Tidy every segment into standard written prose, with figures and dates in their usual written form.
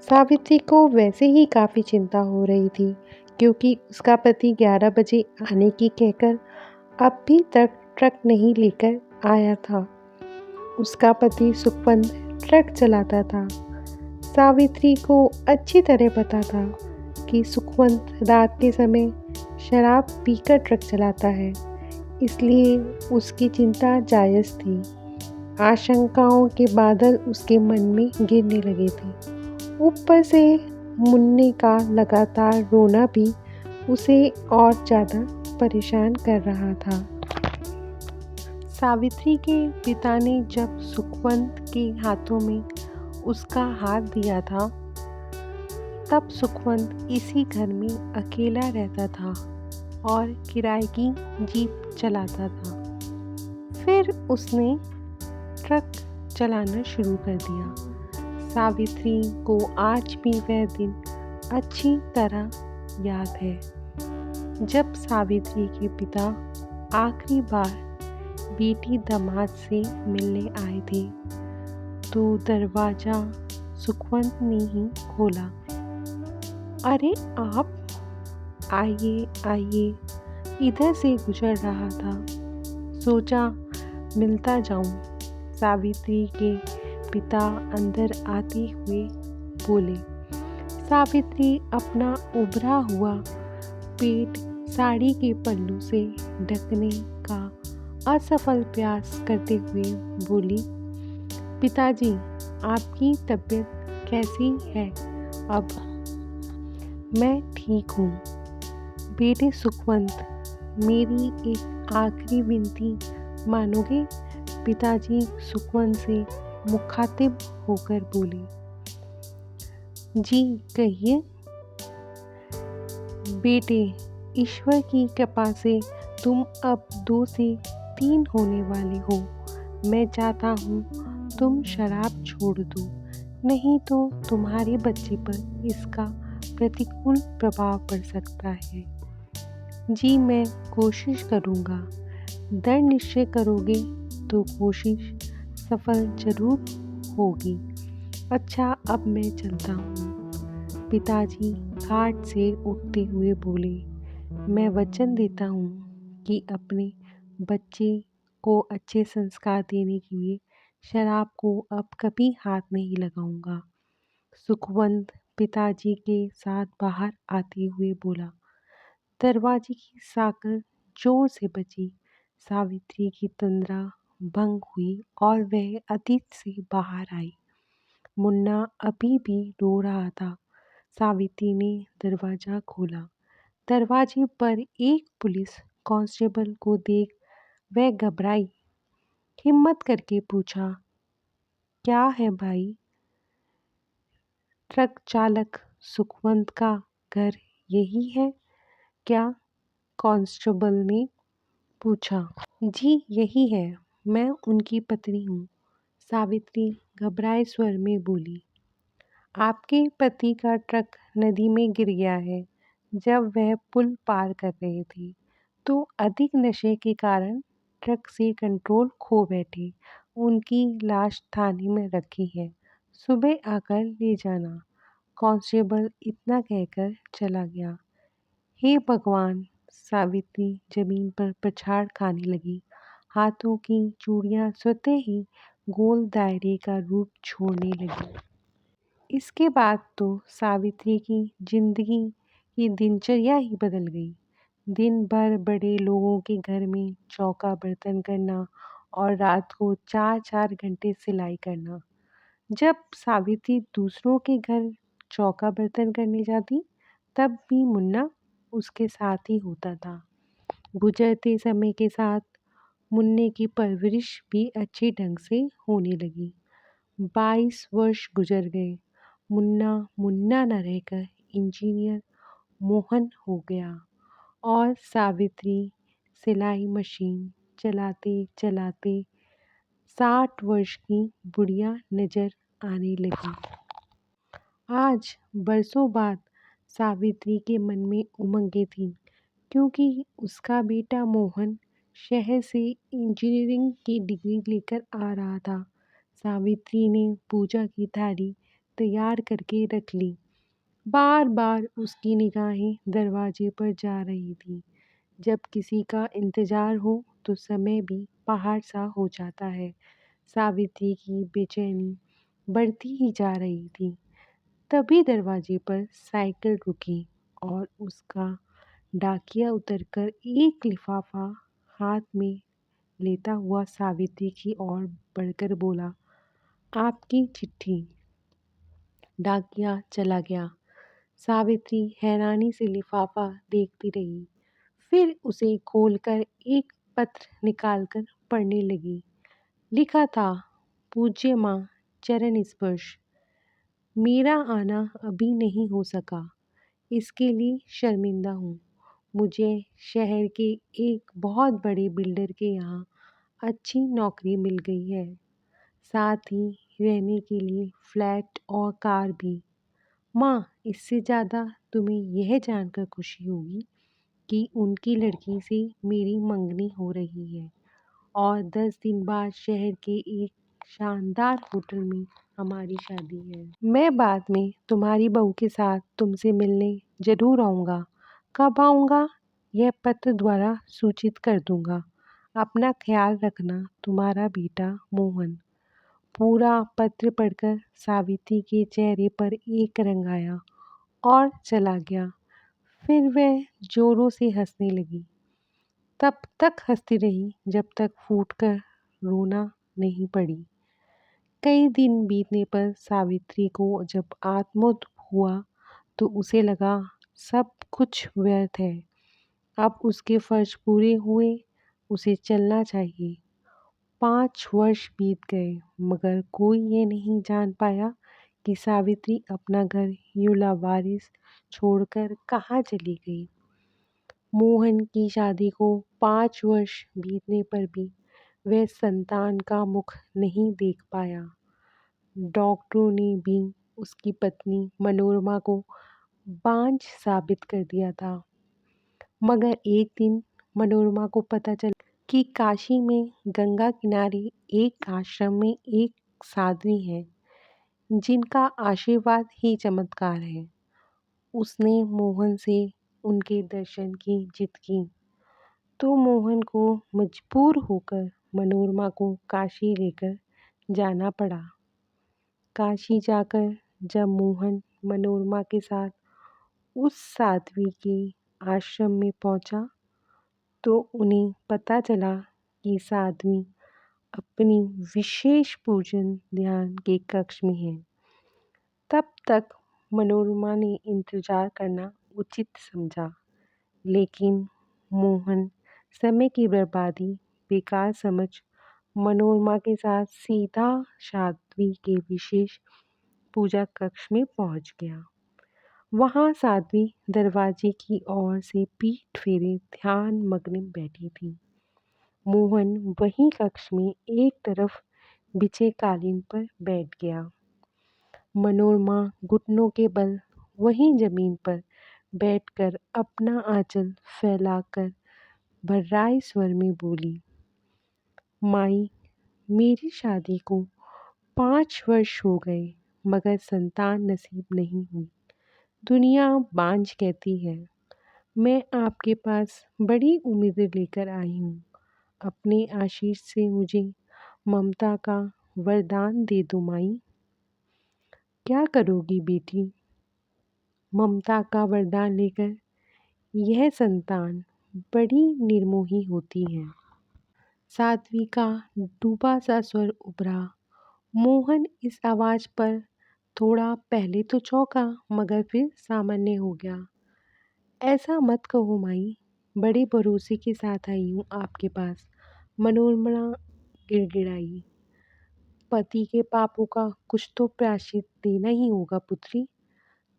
सावित्री को वैसे ही काफ़ी चिंता हो रही थी क्योंकि उसका पति 11 बजे आने की कहकर अब भी तक ट्रक नहीं लेकर आया था। उसका पति सुखवंत ट्रक चलाता था। सावित्री को अच्छी तरह पता था कि सुखवंत रात के समय शराब पीकर ट्रक चलाता है, इसलिए उसकी चिंता जायज़ थी। आशंकाओं के बादल उसके मन में गिरने लगे थे। ऊपर से मुन्ने का लगातार रोना भी उसे और ज़्यादा परेशान कर रहा था। सावित्री के पिता ने जब सुखवंत के हाथों में उसका हाथ दिया था, तब सुखवंत इसी घर में अकेला रहता था और किराए की जीप चलाता था। फिर उसने ट्रक चलाना शुरू कर दिया। सावित्री को आज भी वह दिन अच्छी तरह याद है, जब सावित्री के पिता आखिरी बार बेटी दामाद से मिलने आए थे, तो दरवाज़ा सुखवंत ने ही खोला। अरे आप, आइए आइए, इधर से गुजर रहा था, सोचा मिलता जाऊं। सावित्री के पिता अंदर आते हुए बोले। सावित्री अपना उभरा हुआ पेट साड़ी के पल्लू से ढकने का असफल प्रयास करते हुए बोली, पिताजी, आपकी तबीयत कैसी है अब? मैं ठीक हूँ बेटे सुखवंत, मेरी एक आखिरी विनती मानोगे? पिताजी सुखवंत से मुखातिब होकर बोले। जी कहिए बेटे, ईश्वर की कृपा से तुम अब 2 से 3 होने वाले हो। मैं चाहता हूँ तुम शराब छोड़ दो, नहीं तो तुम्हारे बच्चे पर इसका प्रतिकूल प्रभाव पड़ सकता है। जी मैं कोशिश करूँगा। दृढ़ निश्चय करोगे तो कोशिश सफल जरूर होगी। अच्छा, अब मैं चलता हूँ। पिताजी खाट से उठते हुए बोले, मैं वचन देता हूँ कि अपने बच्चे को अच्छे संस्कार देने के लिए शराब को अब कभी हाथ नहीं लगाऊंगा। सुखवंत पिताजी के साथ बाहर आते हुए बोला। दरवाजे की साकर जोर से बजी। सावित्री की तंद्रा भंग हुई और वह अतीत से बाहर आई। मुन्ना अभी भी रो रहा था। सावित्री ने दरवाज़ा खोला। दरवाजे पर एक पुलिस कांस्टेबल को देख वह घबराई। हिम्मत करके पूछा, क्या है भाई? ट्रक चालक सुखवंत का घर यही है क्या? कांस्टेबल ने पूछा। जी यही है, मैं उनकी पत्नी हूँ। सावित्री घबराए स्वर में बोली। आपके पति का ट्रक नदी में गिर गया है जब वह पुल पार कर रहे थे, तो अधिक नशे के कारण ट्रक से कंट्रोल खो बैठे। उनकी लाश थाने में रखी है, सुबह आकर ले जाना। कांस्टेबल इतना कहकर चला गया। हे भगवान! सावित्री जमीन पर पछाड़ खाने लगी। हाथों की चूड़ियां स्वतः ही गोल दायरे का रूप छोड़ने लगी। इसके बाद तो सावित्री की जिंदगी की दिनचर्या ही बदल गई। दिन भर बड़े लोगों के घर में चौका बर्तन करना और रात को 4-4 घंटे सिलाई करना। जब सावित्री दूसरों के घर चौका बर्तन करने जाती, तब भी मुन्ना उसके साथ ही होता था। गुजरते समय के साथ मुन्ने की परवरिश भी अच्छे ढंग से होने लगी। 22 वर्ष गुजर गए। मुन्ना मुन्ना न रहकर इंजीनियर मोहन हो गया और सावित्री सिलाई मशीन चलाते चलाते 60 वर्ष की बुढ़िया नजर आने लगी। आज बरसों बाद सावित्री के मन में उमंगें थीं, क्योंकि उसका बेटा मोहन शहर से इंजीनियरिंग की डिग्री लेकर आ रहा था। सावित्री ने पूजा की थाली तैयार करके रख ली। बार बार उसकी निगाहें दरवाजे पर जा रही थी। जब किसी का इंतजार हो तो समय भी पहाड़ सा हो जाता है। सावित्री की बेचैनी बढ़ती ही जा रही थी। तभी दरवाजे पर साइकिल रुकी और उसका डाकिया उतरकर एक लिफाफा हाथ में लेता हुआ सावित्री की ओर बढ़कर बोला, आपकी चिट्ठी। डाकिया चला गया। सावित्री हैरानी से लिफाफा देखती रही, फिर उसे खोलकर एक पत्र निकालकर पढ़ने लगी। लिखा था, पूज्य माँ, चरण स्पर्श। मेरा आना अभी नहीं हो सका, इसके लिए शर्मिंदा हूँ। मुझे शहर के एक बहुत बड़े बिल्डर के यहाँ अच्छी नौकरी मिल गई है, साथ ही रहने के लिए फ्लैट और कार भी। माँ, इससे ज़्यादा तुम्हें यह जानकर खुशी होगी कि उनकी लड़की से मेरी मंगनी हो रही है और 10 दिन बाद शहर के एक शानदार होटल में हमारी शादी है। मैं बाद में तुम्हारी बहू के साथ तुमसे मिलने जरूर आऊँगा। कब आऊँगा यह पत्र द्वारा सूचित कर दूँगा। अपना ख्याल रखना, तुम्हारा बेटा मोहन। पूरा पत्र पढ़कर सावित्री के चेहरे पर एक रंग आया और चला गया। फिर वह जोरों से हंसने लगी। तब तक हंसती रही जब तक फूटकर रोना नहीं पड़ी। कई दिन बीतने पर सावित्री को जब आत्मोद हुआ तो उसे लगा सब कुछ व्यर्थ है। अब उसके फर्ज पूरे हुए, उसे चलना चाहिए। 5 वर्ष बीत गए मगर कोई ये नहीं जान पाया कि सावित्री अपना घर यूं लावारिस छोड़कर कहाँ चली गई। मोहन की शादी को 5 वर्ष बीतने पर भी वह संतान का मुख नहीं देख पाया। डॉक्टरों ने भी उसकी पत्नी मनोरमा को बांझ साबित कर दिया था। मगर एक दिन मनोरमा को पता चला कि काशी में गंगा किनारे एक आश्रम में एक साध्वी है जिनका आशीर्वाद ही चमत्कार है। उसने मोहन से उनके दर्शन की जिद की तो मोहन को मजबूर होकर मनोरमा को काशी लेकर जाना पड़ा। काशी जाकर जब मोहन मनोरमा के साथ उस साध्वी के आश्रम में पहुंचा तो उन्हें पता चला कि साध्वी अपनी विशेष पूजन ध्यान के कक्ष में है। तब तक मनोरमा ने इंतजार करना उचित समझा, लेकिन मोहन समय की बर्बादी बेकार समझ मनोरमा के साथ सीधा साध्वी के विशेष पूजा कक्ष में पहुंच गया। वहां साध्वी दरवाजे की ओर से पीठ फेरे ध्यान मग्न बैठी थी। मोहन वहीं कक्ष में एक तरफ बिछे कालीन पर बैठ गया। मनोरमा घुटनों के बल वहीं जमीन पर बैठकर अपना आंचल फैलाकर भर्राए स्वर में बोली, माई, मेरी शादी को 5 वर्ष हो गए मगर संतान नसीब नहीं हुई। दुनिया बांझ कहती है। मैं आपके पास बड़ी उम्मीदें लेकर आई हूँ। अपने आशीष से मुझे ममता का वरदान दे दो माई। क्या करोगी बेटी? ममता का वरदान लेकर यह संतान बड़ी निर्मोही होती है। साध्वी का डूबा सा स्वर उभरा। मोहन इस आवाज पर थोड़ा पहले तो चौंका मगर फिर सामान्य हो गया। ऐसा मत कहो माई, बड़े भरोसे के साथ आई हूँ आपके पास। मनोरमा गिड़गिड़ाई। पति के पापों का कुछ तो प्रायश्चित देना ही होगा पुत्री।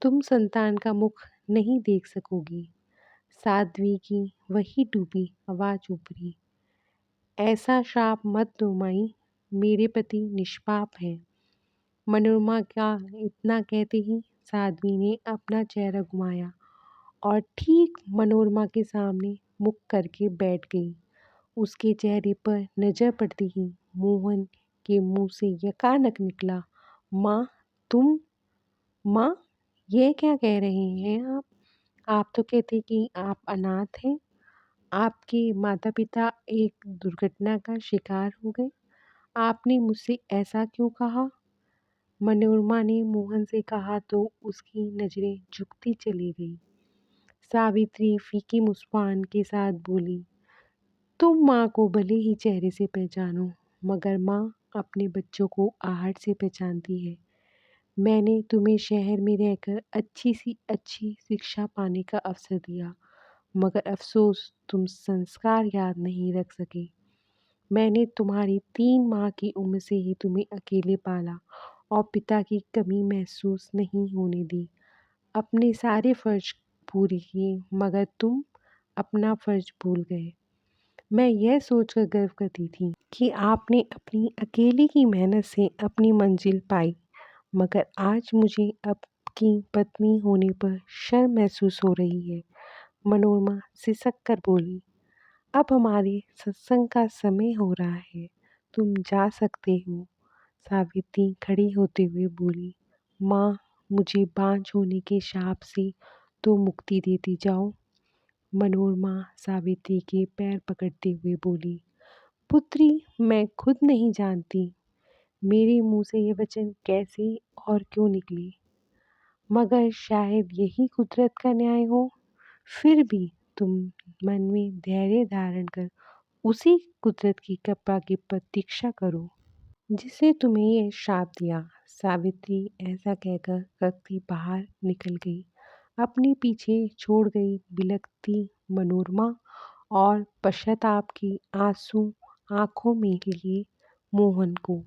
तुम संतान का मुख नहीं देख सकोगी। साध्वी की वही डूबी आवाज उभरी। ऐसा श्राप मत दो माई, मेरे पति निष्पाप हैं। मनोरमा का इतना कहते ही साध्वी ने अपना चेहरा घुमाया और ठीक मनोरमा के सामने मुख करके बैठ गई। उसके चेहरे पर नजर पड़ती ही मोहन के मुंह से यकानक निकला, माँ तुम। माँ, ये क्या कह रही हैं आप? आप तो कहते कि आप अनाथ हैं। आपके माता-पिता एक दुर्घटना का शिकार हो गए। आपने मुझसे ऐसा क्यों कहा? मनोरमा ने मोहन से कहा तो उसकी नज़रें झुकती चली गई। सावित्री फीकी मुस्कान के साथ बोली, तुम माँ को भले ही चेहरे से पहचानो, मगर माँ अपने बच्चों को आहट से पहचानती है। मैंने तुम्हें शहर में रहकर अच्छी सी अच्छी शिक्षा पाने का अवसर दिया, मगर अफ़सोस तुम संस्कार याद नहीं रख सके। मैंने तुम्हारी 3 माह की उम्र से ही तुम्हें अकेले पाला और पिता की कमी महसूस नहीं होने दी। अपने सारे फ़र्ज़ पूरे किए, मगर तुम अपना फ़र्ज़ भूल गए। मैं यह सोचकर गर्व करती थी कि आपने अपनी अकेले की मेहनत से अपनी मंजिल पाई, मगर आज मुझे आपकी पत्नी होने पर शर्म महसूस हो रही है। मनोरमा सिसक कर बोली, अब हमारे सत्संग का समय हो रहा है, तुम जा सकते हो। सावित्री खड़ी होते हुए बोली, माँ, मुझे बांझ होने के शाप से तो मुक्ति देती जाओ। मनोरमा सावित्री के पैर पकड़ते हुए बोली, पुत्री, मैं खुद नहीं जानती मेरे मुंह से ये वचन कैसे और क्यों निकले, मगर शायद यही कुदरत का न्याय हो। फिर भी तुम मन में धैर्य धारण कर उसी कुदरत की कृपा की प्रतीक्षा करो जिसे तुम्हें ये श्राप दिया। सावित्री ऐसा कहकर कक्षी बाहर निकल गई, अपने पीछे छोड़ गई बिलखती मनोरमा और पश्चाताप की आंसू आंखों में लिए मोहन को।